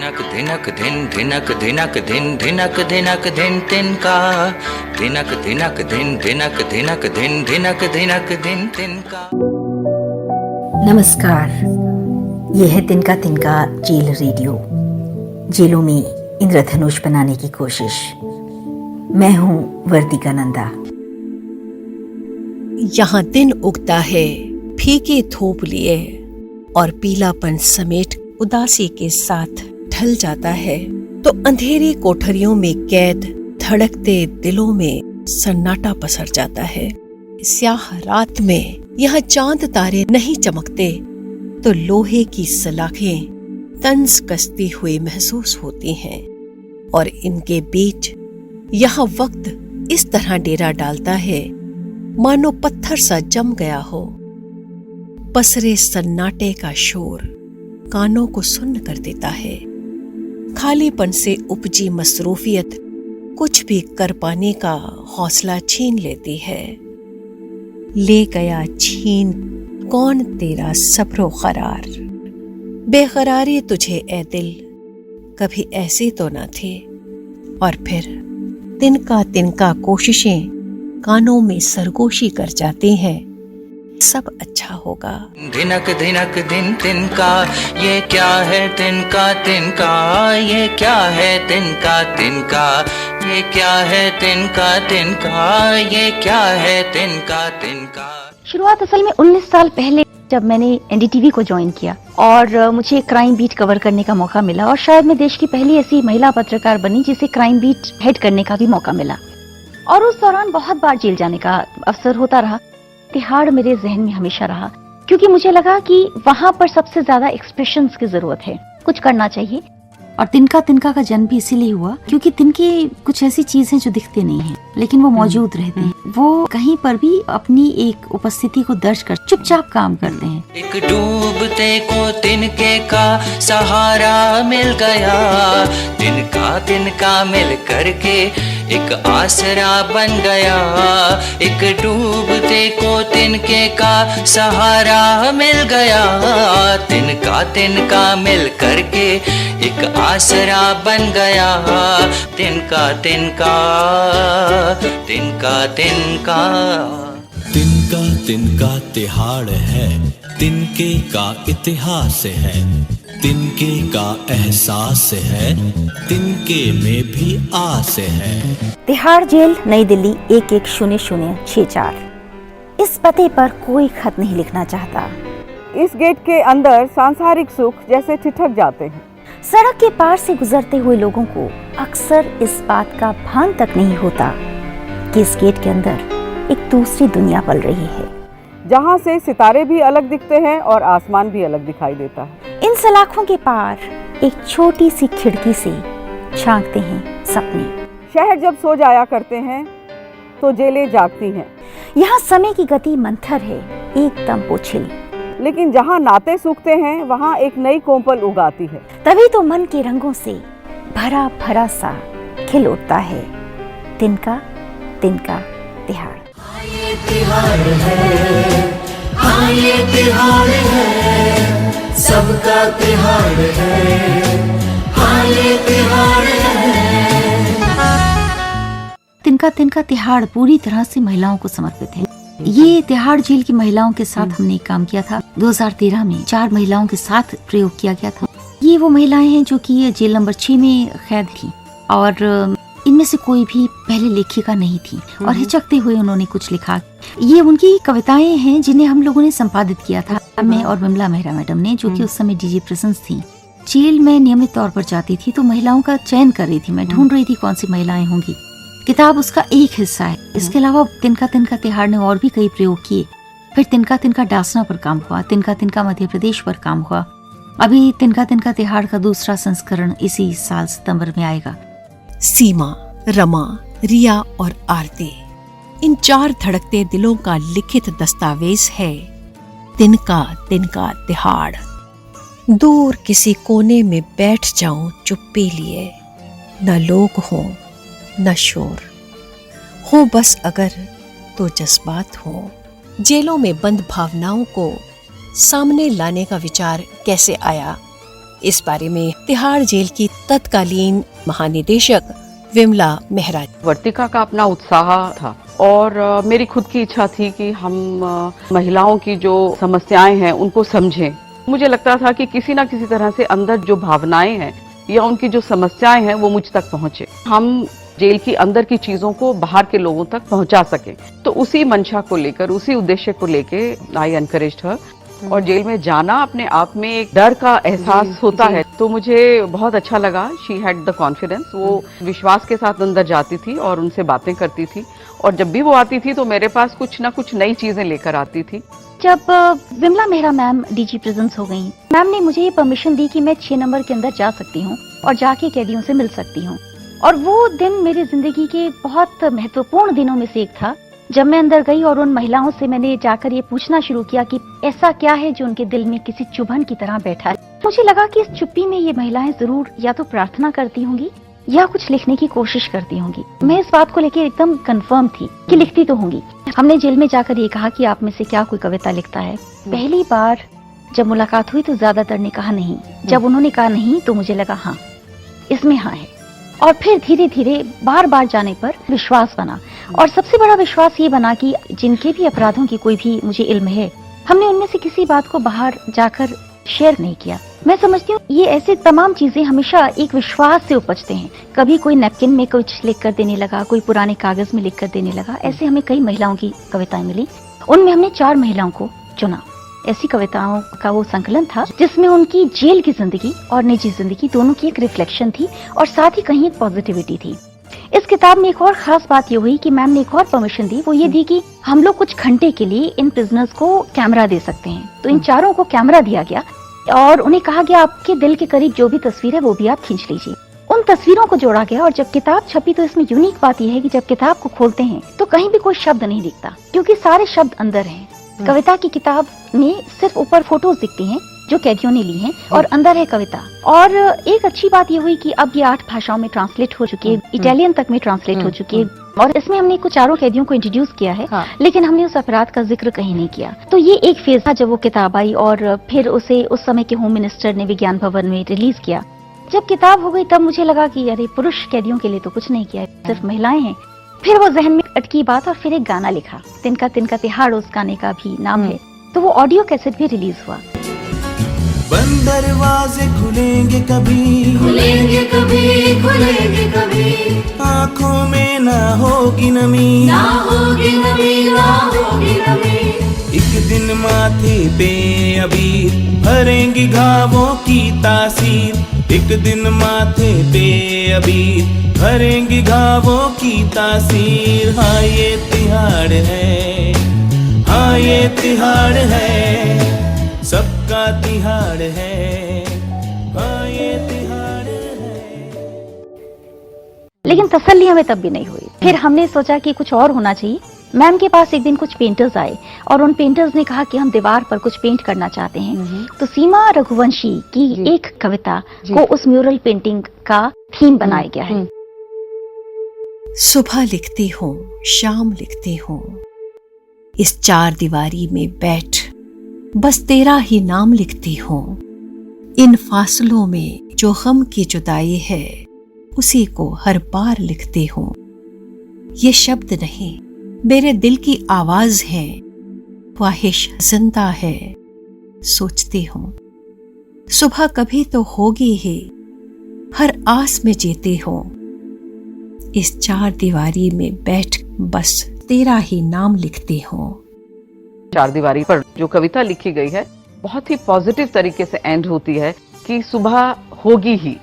धिनक धिनक धिन धिनक धिनक धिन धिनक धिनक धिन तिनका धिनक धिनक धिन धिनक धिनक धिन धिनक धिनक धिन तिनका। नमस्कार, यह है तिनका तिनका जेल रेडियो। जेलों में इंद्रधनुष बनाने की कोशिश। मैं हूँ वर्तिका नंदा। यहाँ दिन उगता है फीके धूप लिए और पीलापन समेट उदासी के साथ ढल जाता है, तो अंधेरी कोठरियों में कैद धड़कते दिलों में सन्नाटा पसर जाता है। स्याह रात में यहाँ चांद तारे नहीं चमकते तो लोहे की सलाखें तंज कसती हुई महसूस होती हैं, और इनके बीच यहाँ वक्त इस तरह डेरा डालता है मानो पत्थर सा जम गया हो। पसरे सन्नाटे का शोर कानों को सुन्न कर देता है। खालीपन से उपजी मसरूफियत कुछ भी कर पाने का हौसला छीन लेती है। ले गया छीन कौन तेरा सब्रो करार, बेकरारी तुझे ए दिल कभी ऐसी तो न थी। और फिर तिनका तिनका कोशिशें कानों में सरगोशी कर जाती हैं, सब अच्छा होगा। धिनक धिनक धिन तिनका, ये क्या है तिनका तिनका, ये क्या है तिनका तिनका, ये क्या है तिनका तिनका, ये क्या है तिनका तिनका। शुरुआत असल में 19 साल पहले जब मैंने एनडीटीवी को ज्वाइन किया और मुझे क्राइम बीट कवर करने का मौका मिला, और शायद मैं देश की पहली ऐसी महिला पत्रकार बनी जिसे क्राइम बीट हेड करने का भी मौका मिला। और उस दौरान बहुत बार जेल जाने का अवसर होता रहा। तिहाड़ मेरे जहन में हमेशा रहा, क्योंकि मुझे लगा कि वहां पर सबसे ज्यादा एक्सप्रेशंस की जरूरत है, कुछ करना चाहिए। और तिनका तिनका का जन्म भी इसीलिए हुआ क्योंकि तिनके कुछ ऐसी चीजें जो दिखते नहीं हैं लेकिन वो मौजूद रहते हैं। वो कहीं पर भी अपनी एक उपस्थिति को दर्ज कर चुपचाप काम करते हैं। एक डूबते को तिनके का सहारा मिल गया, तिनका तिनका मिल करके एक आसरा बन गया। एक डूबते को तिनके का सहारा मिल गया, तिनका तिनका मिल करके एक आसरा बन गया। तिनका तिनका तिनका तिनका तिनका तिनका तिहाड़ है, तिनके का इतिहास है, तिनके का एहसास है, तिनके में भी आस है। तिहाड़ जेल, नई दिल्ली 110064। इस पते पर कोई खत नहीं लिखना चाहता। इस गेट के अंदर सांसारिक सुख जैसे ठिठक जाते हैं। सड़क के पार से गुजरते हुए लोगों को अक्सर इस बात का भान तक नहीं होता कि इस गेट के अंदर एक दूसरी दुनिया पल रही है, जहाँ से सितारे भी अलग दिखते हैं और आसमान भी अलग दिखाई देता है। इन सलाखों के पार एक छोटी सी खिड़की से झांकते हैं सपने। शहर जब सो जाया करते हैं तो जेलें जागती हैं। यहाँ समय की गति मंथर है, एकदम बोझिल। लेकिन जहाँ नाते सूखते हैं वहाँ एक नई कोमल उगाती है। तभी तो मन के रंगों से भरा भरा सा खिल उठता है तिनका तिनका तिहाड़। ये तिहाड़ है, हाँ ये तिहाड़ है, सबका तिहाड़ है, हाँ ये तिहाड़ है। तिनका तिनका तिहाड़ पूरी तरह से महिलाओं को समर्पित है। ये तिहाड़ जेल की महिलाओं के साथ हमने एक काम किया था। 2013 में 4 महिलाओं के साथ प्रयोग किया गया था। ये वो महिलाएं हैं जो कि ये जेल नंबर 6 में कैद थी, और इनमें से कोई भी पहले लेखिका नहीं थी, और हिचकते हुए उन्होंने कुछ लिखा। ये उनकी कविताएं हैं जिन्हें हम लोगों ने संपादित किया था, मैं और विमला मेहरा मैडम ने, जो कि उस समय डीजी प्रेजेंस थी। जेल में नियमित तौर पर जाती थी तो महिलाओं का चयन कर रही थी, मैं ढूंढ रही थी कौन सी महिलाएं होंगी। किताब उसका एक हिस्सा है। इसके अलावा तिनका तिनका तिहाड़ ने और भी कई प्रयोग किए। फिर तिनका तिनका डासना पर काम हुआ, तिनका तिनका मध्य प्रदेश पर काम हुआ। अभी तिनका तिनका तिहाड़ का दूसरा संस्करण इसी साल सितंबर में आएगा। सीमा, रमा, रिया और आरती, इन 4 धड़कते दिलों का लिखित दस्तावेज है तिनका तिनका तिहाड़। दूर किसी कोने में बैठ जाऊं चुप्पी लिए, न लोग हों न शोर हो, बस अगर तो जज्बात हो। जेलों में बंद भावनाओं को सामने लाने का विचार कैसे आया? इस बारे में तिहाड़ जेल की तत्कालीन महानिदेशक विमला मेहरा। वर्तिका का अपना उत्साह था और मेरी खुद की इच्छा थी कि हम महिलाओं की जो समस्याएं हैं उनको समझें। मुझे लगता था कि किसी ना किसी तरह से अंदर जो भावनाएं हैं या उनकी जो समस्याएं हैं वो मुझ तक पहुंचे, हम जेल की अंदर की चीजों को बाहर के लोगों तक पहुंचा सके। तो उसी मंशा को लेकर, उसी उद्देश्य को लेकर आई एनकरेज्ड हर। और जेल में जाना अपने आप में एक डर का एहसास होता है, तो मुझे बहुत अच्छा लगा। शी हैड द कॉन्फिडेंस, वो विश्वास के साथ अंदर जाती थी और उनसे बातें करती थी, और जब भी वो आती थी तो मेरे पास कुछ ना कुछ नई चीजें लेकर आती थी। जब Vimla Mehra ma'am DG prisons हो गई, मैम ने मुझे ये परमिशन दी कि मैं 6 नंबर के अंदर जा सकती हूँ और जाके कैदियों से मिल सकती हूँ। और वो दिन मेरी जिंदगी के बहुत महत्वपूर्ण दिनों में से एक था, जब मैं अंदर गई और उन महिलाओं से मैंने जाकर ये पूछना शुरू किया कि ऐसा क्या है जो उनके दिल में किसी चुभन की तरह बैठा है। मुझे लगा कि इस चुप्पी में ये महिलाएं जरूर या तो प्रार्थना करती होंगी या कुछ लिखने की कोशिश करती होंगी। मैं इस बात को लेकर एकदम कंफर्म थी कि लिखती तो होंगी। हमने जेल में जाकर ये कहा कि आप में से क्या कोई कविता लिखता है। पहली बार जब मुलाकात हुई तो ज्यादातर ने कहा नहीं। जब उन्होंने कहा नहीं तो मुझे लगा हाँ, इसमें हाँ है। और फिर धीरे धीरे बार बार जाने पर विश्वास बना, और सबसे बड़ा विश्वास ये बना कि जिनके भी अपराधों की कोई भी मुझे इल्म है, हमने उनमें से किसी बात को बाहर जाकर शेयर नहीं किया। मैं समझती हूँ ये ऐसे तमाम चीजें हमेशा एक विश्वास से उपजते हैं। कभी कोई नैपकिन में कुछ लिख कर देने लगा, कोई पुराने कागज में लिख कर देने लगा। ऐसे हमें कई महिलाओं की कविताएं मिली, उनमें हमने 4 महिलाओं को चुना। ऐसी कविताओं का वो संकलन था जिसमें उनकी जेल की जिंदगी और निजी जिंदगी दोनों की एक रिफ्लेक्शन थी, और साथ ही कहीं एक पॉजिटिविटी थी। इस किताब में एक और खास बात ये हुई कि मैम ने एक और परमिशन दी, वो ये दी कि हम लोग कुछ घंटे के लिए इन प्रिजनर्स को कैमरा दे सकते हैं। तो इन 4 को कैमरा दिया गया और उन्हें कहा गया आपके दिल के करीब जो भी तस्वीर है वो भी आप खींच लीजिए। उन तस्वीरों को जोड़ा गया, और जब किताब छपी तो इसमें यूनिक बात यह है कि जब किताब को खोलते हैं तो कहीं भी कोई शब्द नहीं दिखता, क्योंकि सारे शब्द अंदर हैं। कविता की किताब में सिर्फ ऊपर फोटोज दिखती हैं जो कैदियों ने ली हैं, और अंदर है कविता। और एक अच्छी बात ये हुई कि अब ये 8 भाषाओं में ट्रांसलेट हो चुकी है, इटालियन तक में ट्रांसलेट हो चुकी है, और इसमें हमने कुछ 4 कैदियों को इंट्रोड्यूस किया है। लेकिन हमने उस अपराध का जिक्र कहीं नहीं किया। तो ये एक फेज था जब वो किताब आई, और फिर उसे उस समय के होम मिनिस्टर ने विज्ञान भवन में रिलीज किया। जब किताब हो गई तब मुझे लगा कि अरे पुरुष कैदियों के लिए तो कुछ नहीं किया, सिर्फ महिलाएं हैं। फिर वो जहन में अटकी बात, और फिर एक गाना लिखा, तिनका तिनका तिहाड़ उस गाने का भी नाम है। तो वो ऑडियो कैसेट भी रिलीज हुआ। बंद दरवाजे खुलेंगे कभी, खुलेंगे कभी, खुलेंगे कभी, आँखों में ना होगी नमी, ना होगी नमी, ना होगी नमी। एक दिन माथे पे अबीर भरेंगी घावों की तासीर, एक दिन माथे पे अबीर भरेंगी घावों की तासीर। हाँ ये तिहाड़ है, हाँ ये तिहाड़ है, सबका तिहाड़ है, हाँ ये तिहाड़ है। लेकिन तसल्ली हमें तब भी नहीं हुई। फिर हमने सोचा कि कुछ और होना चाहिए। मैम के पास एक दिन कुछ पेंटर्स आए, और उन पेंटर्स ने कहा कि हम दीवार पर कुछ पेंट करना चाहते हैं। तो सीमा रघुवंशी की एक कविता को उस म्यूरल पेंटिंग का थीम बनाया गया है। सुबह लिखती हूँ, शाम लिखती हूँ, इस 4 दीवारी में बैठ बस तेरा ही नाम लिखती हूँ। इन फासलों में जो गम की जुदाई है उसी को हर बार लिखती हूँ। ये शब्द नहीं, मेरे दिल की आवाज है, ख्वाहिश जिंदा है, सोचती हूँ सुबह कभी तो होगी ही, हर आस में जीती हूँ। इस 4 दीवारी में बैठ बस तेरा ही नाम लिखती हूँ। 4 दीवारी पर जो कविता लिखी गई है बहुत ही पॉजिटिव तरीके से एंड होती है कि सुबह होगी ही,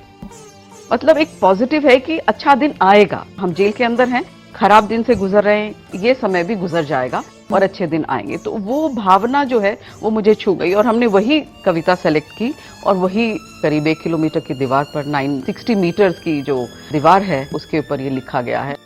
मतलब एक पॉजिटिव है कि अच्छा दिन आएगा। हम जेल के अंदर हैं, खराब दिन से गुजर रहे हैं, ये समय भी गुजर जाएगा और अच्छे दिन आएंगे। तो वो भावना जो है वो मुझे छू गई, और हमने वही कविता सेलेक्ट की, और वही करीब 1 किलोमीटर की दीवार पर 960 मीटर्स की जो दीवार है उसके ऊपर ये लिखा गया है।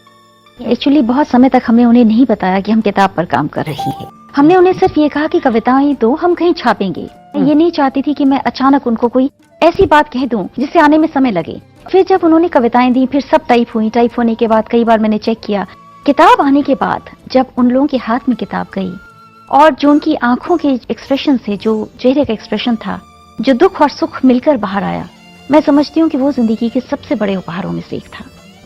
एक्चुअली बहुत समय तक हमने उन्हें नहीं बताया कि हम किताब पर काम कर रही है। हमने उन्हें सिर्फ ये कहा कि कविताएं दो, हम कहीं छापेंगे। ये नहीं चाहती थी कि मैं अचानक उनको कोई ऐसी बात कह दूं जिससे आने में समय लगे। फिर जब उन्होंने कविताएं दी, फिर सब टाइप हुई। टाइप होने के बाद कई बार मैंने चेक किया। किताब आने के बाद जब उन लोगों के हाथ में किताब गई, और जो उनकी आंखों के एक्सप्रेशन से, जो चेहरे का एक्सप्रेशन था, जो दुख और सुख मिलकर बाहर आया, मैं समझती हूँ कि वो जिंदगी के सबसे बड़े उपहारों में से एक था।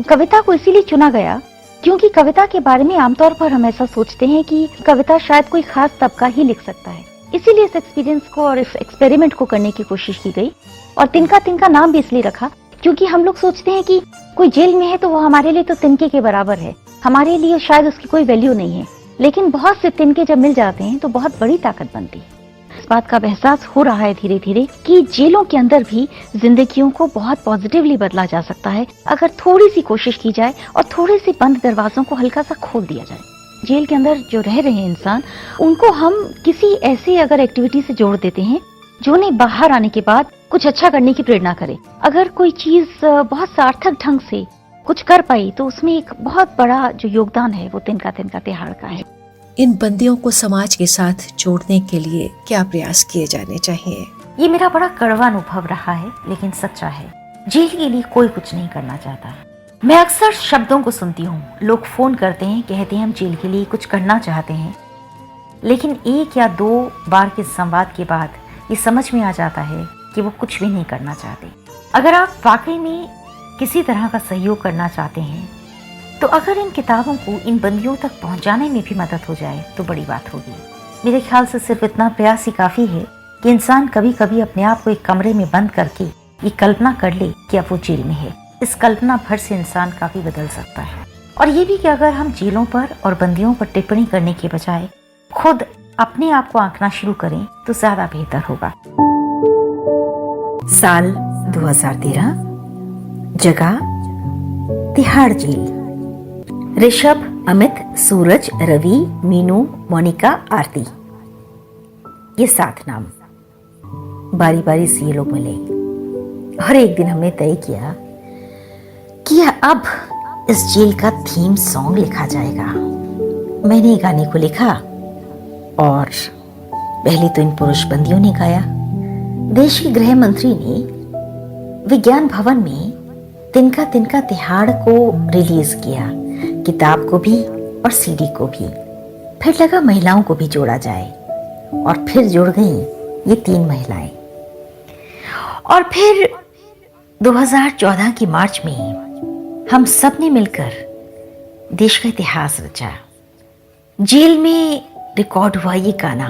कविता को इसीलिए चुना गया क्योंकि कविता के बारे में आमतौर पर हम ऐसा सोचते हैं कि कविता शायद कोई खास तबका ही लिख सकता है। इसीलिए इस एक्सपीरियंस को और इस एक्सपेरिमेंट को करने की कोशिश की गई। और तिनका तिनका नाम भी इसलिए रखा क्योंकि हम लोग सोचते हैं कि कोई जेल में है तो वो हमारे लिए तो तिनके के बराबर है, हमारे लिए शायद उसकी कोई वैल्यू नहीं है। लेकिन बहुत से तिनके जब मिल जाते हैं तो बहुत बड़ी ताकत बनती है। इस बात का एहसास हो रहा है धीरे धीरे कि जेलों के अंदर भी जिंदगियों को बहुत पॉजिटिवली बदला जा सकता है अगर थोड़ी सी कोशिश की जाए और थोड़े से बंद दरवाजों को हल्का सा खोल दिया जाए। जेल के अंदर जो रह रहे हैं इंसान, उनको हम किसी ऐसे अगर एक्टिविटी से जोड़ देते हैं जो उन्हें बाहर आने के बाद कुछ अच्छा करने की प्रेरणा करे। अगर कोई चीज बहुत सार्थक ढंग से कुछ कर पाई तो उसमें एक बहुत बड़ा जो योगदान है वो तिनका तिनका तिहाड़ का है। इन बंदियों को समाज के साथ जोड़ने के लिए क्या प्रयास किए जाने चाहिए? ये मेरा बड़ा कड़वा अनुभव रहा है लेकिन सच्चा है। जेल के लिए कोई कुछ नहीं करना चाहता। मैं अक्सर शब्दों को सुनती हूँ, लोग फोन करते हैं, कहते हैं हम जेल के लिए कुछ करना चाहते हैं, लेकिन एक या दो बार के संवाद के बाद ये समझ में आ जाता है कि वो कुछ भी नहीं करना चाहते। अगर आप वाकई में किसी तरह का सहयोग करना चाहते हैं तो अगर इन किताबों को इन बंदियों तक पहुंचाने में भी मदद हो जाए तो बड़ी बात होगी। मेरे ख्याल से सिर्फ इतना प्रयास ही काफी है कि इंसान कभी कभी अपने आप को एक कमरे में बंद करके ये कल्पना कर ले कि अब वो जेल में है। इस कल्पना भर से इंसान काफी बदल सकता है। और ये भी कि अगर हम जेलों पर और बंदियों पर टिप्पणी करने के बजाय खुद अपने आप को आंकना शुरू करें तो ज्यादा बेहतर होगा। साल 2013, जगह तिहाड़ जेल। ऋषभ, अमित, सूरज, रवि, मीनू, मोनिका, आरती, ये 7 नाम। बारी बारी से ये लोग मिले और एक दिन हमने तय किया कि अब इस जेल का थीम सॉन्ग लिखा जाएगा। मैंने गाने को लिखा और पहले तो इन पुरुष बंदियों ने गाया। देश के गृह मंत्री ने विज्ञान भवन में तिनका तिनका तिहाड़ को रिलीज किया, किताब को भी और सीडी को भी। फिर लगा महिलाओं को भी जोड़ा जाए और फिर जुड़ गईं ये 3 महिलाएं। और फिर 2014 की मार्च में हम सब ने मिलकर देश का इतिहास रचा। जेल में रिकॉर्ड हुआ ये गाना।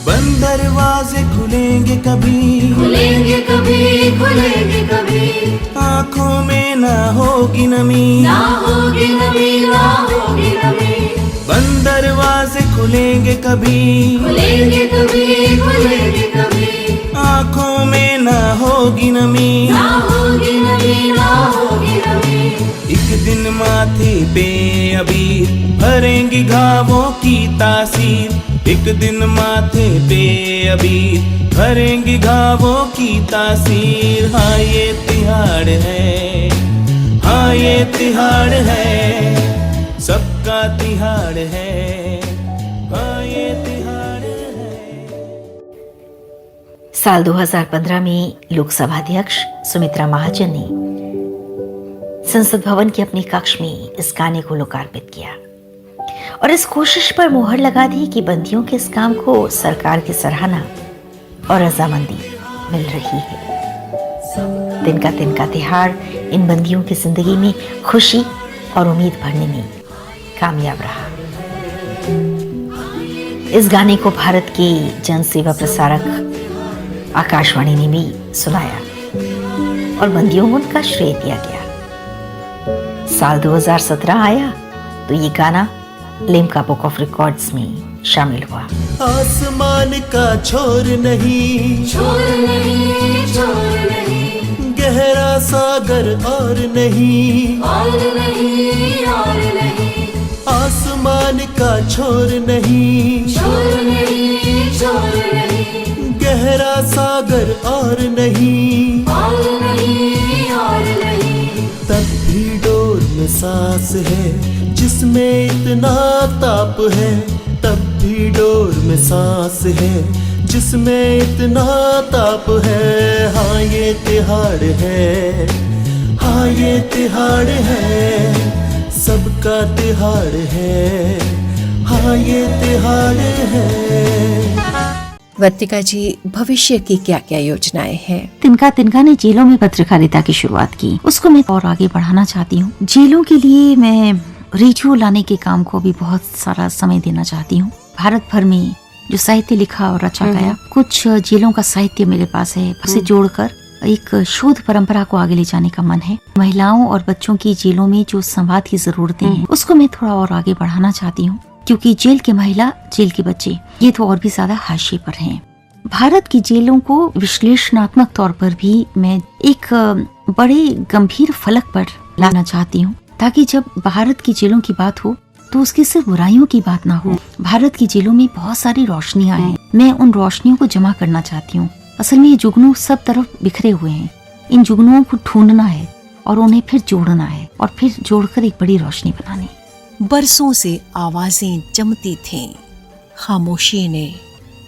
बंद दरवाजे खुलेंगे कभी, खुलेंगे कभी, खुलेंगे कभी, आँखों में ना होगी नमी, ना होगी नमी, ना होगी नमी। बंद दरवाजे खुलेंगे कभी, खुलेंगे कभी, खुलेंगे कभी, आँखों में ना होगी नमी, ना होगी नमी, ना होगी नमी। एक दिन माथे पे अबीर भरेंगी घावों की तासीर, एक दिन माथे पे अबीर भरेंगी घावों की तासीर। हाँ ये तिहाड़ है, हाँ ये तिहाड़ है, सबका तिहाड़ है, हाँ ये तिहाड़ है। साल 2015 में लोकसभा अध्यक्ष सुमित्रा महाजन ने संसद भवन के अपने कक्ष में इस गाने को लोकार्पित किया और इस कोशिश पर मोहर लगा दी कि बंदियों के इस काम को सरकार की सराहना और रजामंदी मिल रही है। तिनका तिनका तिहाड़ इन बंदियों की जिंदगी में खुशी और उम्मीद भरने में कामयाब रहा। इस गाने को भारत के जन सेवा प्रसारक आकाशवाणी ने भी सुनाया और बंदियों को उनका श्रेय दिया गया। साल 2017 आया तो ये गाना लिम्का बुक ऑफ रिकॉर्ड्स में शामिल हुआ। आसमान का छोर नहीं, छोर नहीं, छोर नहीं, गहरा सागर और नहीं, और नहीं, और नहीं, आसमान का छोर नहीं, छोर नहीं, छोर नहीं, गहरा सागर और नहीं, और नहीं, और नहीं। तब भी डोर में सांस है जिसमें इतना ताप है, तब भी डोर में सांस है जिसमें इतना ताप है। हाँ ये तिहाड़ है, हाँ ये तिहाड़ है, सबका तिहाड़ है, हाँ ये तिहाड़ है। वर्तिका जी, भविष्य की क्या क्या योजनाएं हैं? तिनका तिनका ने जेलों में पत्रकारिता की शुरुआत की, उसको मैं और आगे बढ़ाना चाहती हूँ। जेलों के लिए मैं रेडियो लाने के काम को भी बहुत सारा समय देना चाहती हूँ। भारत भर में जो साहित्य लिखा और रचा गया, कुछ जेलों का साहित्य मेरे पास है, उसे जोड़कर एक शोध परंपरा को आगे ले जाने का मन है। महिलाओं और बच्चों की जेलों में जो संवाद की जरूरतें हैं, उसको मैं थोड़ा और आगे बढ़ाना चाहती हूँ, क्योंकि जेल के महिला, जेल के बच्चे, ये तो और भी ज्यादा हाशिए पर हैं। भारत की जेलों को विश्लेषणात्मक तौर पर भी मैं एक बड़े गंभीर फलक पर लाना चाहती हूँ, ताकि जब भारत की जेलों की बात हो तो उसकी सिर्फ बुराइयों की बात ना हो। भारत की जेलों में बहुत सारी रोशनियां हैं, मैं उन रोशनियों को जमा करना चाहती हूँ। असल में ये जुगनू सब तरफ बिखरे हुए हैं, इन जुगनुओं को ढूंढना है और उन्हें फिर जोड़ना है और फिर जोड़कर एक बड़ी रोशनी बनानी। बरसों से आवाजें जमती थीं, खामोशी ने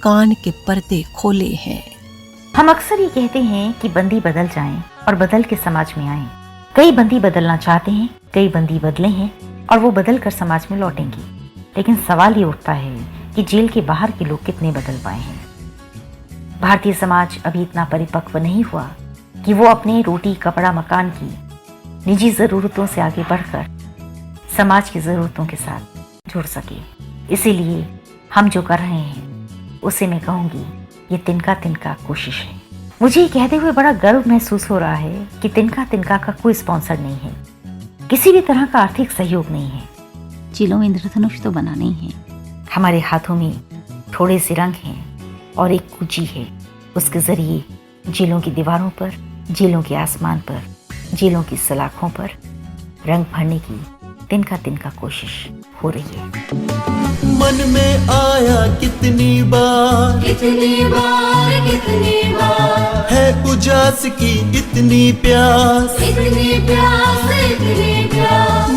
कान के पर्दे खोले हैं। हम अक्सर ये कहते हैं कि बंदी बदल जाएं और बदल के समाज में आएं। कई बंदी बदलना चाहते हैं, कई बंदी बदले हैं और वो बदल कर समाज में लौटेंगे। लेकिन सवाल ये उठता है कि जेल के बाहर के लोग कितने बदल पाए हैं। भारतीय समाज अभी इतना परिपक्व नहीं हुआ कि वो अपने रोटी कपड़ा मकान की निजी जरूरतों से आगे बढ़कर समाज की जरूरतों के साथ जुड़ सके। इसीलिए हम जो कर रहे हैं उसे मैं कहूँगी ये तिनका तिनका कोशिश है। मुझे ये कहते हुए बड़ा गर्व महसूस हो रहा है कि तिनका तिनका का कोई स्पॉन्सर नहीं है, किसी भी तरह का आर्थिक सहयोग नहीं है। जेलों में इंद्रधनुष तो बनाने ही है। हमारे हाथों में थोड़े से रंग हैं और एक कुची है, उसके जरिए जेलों की दीवारों पर, जेलों के आसमान पर, जेलों की सलाखों पर रंग भरने की तिनका तिनका कोशिश हो रही है। मन में आया कितनी बार है उजास की इतनी प्यास,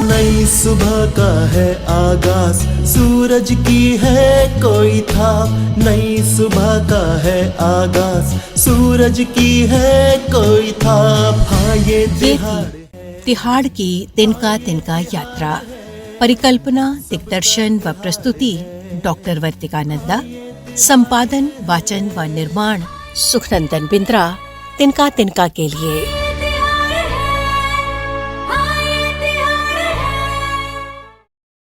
नई सुबह का है आगाज, सूरज की है कोई था, नई सुबह का है आगाज, सूरज की है कोई था। हाँ ये तिहाड़ की तिनका तिनका यात्रा। परिकल्पना, दिग्दर्शन व प्रस्तुति डॉक्टर वर्तिका नंदा। संपादन, वाचन व निर्माण सुखनंदन बिंद्रा। तिनका तिनका के लिए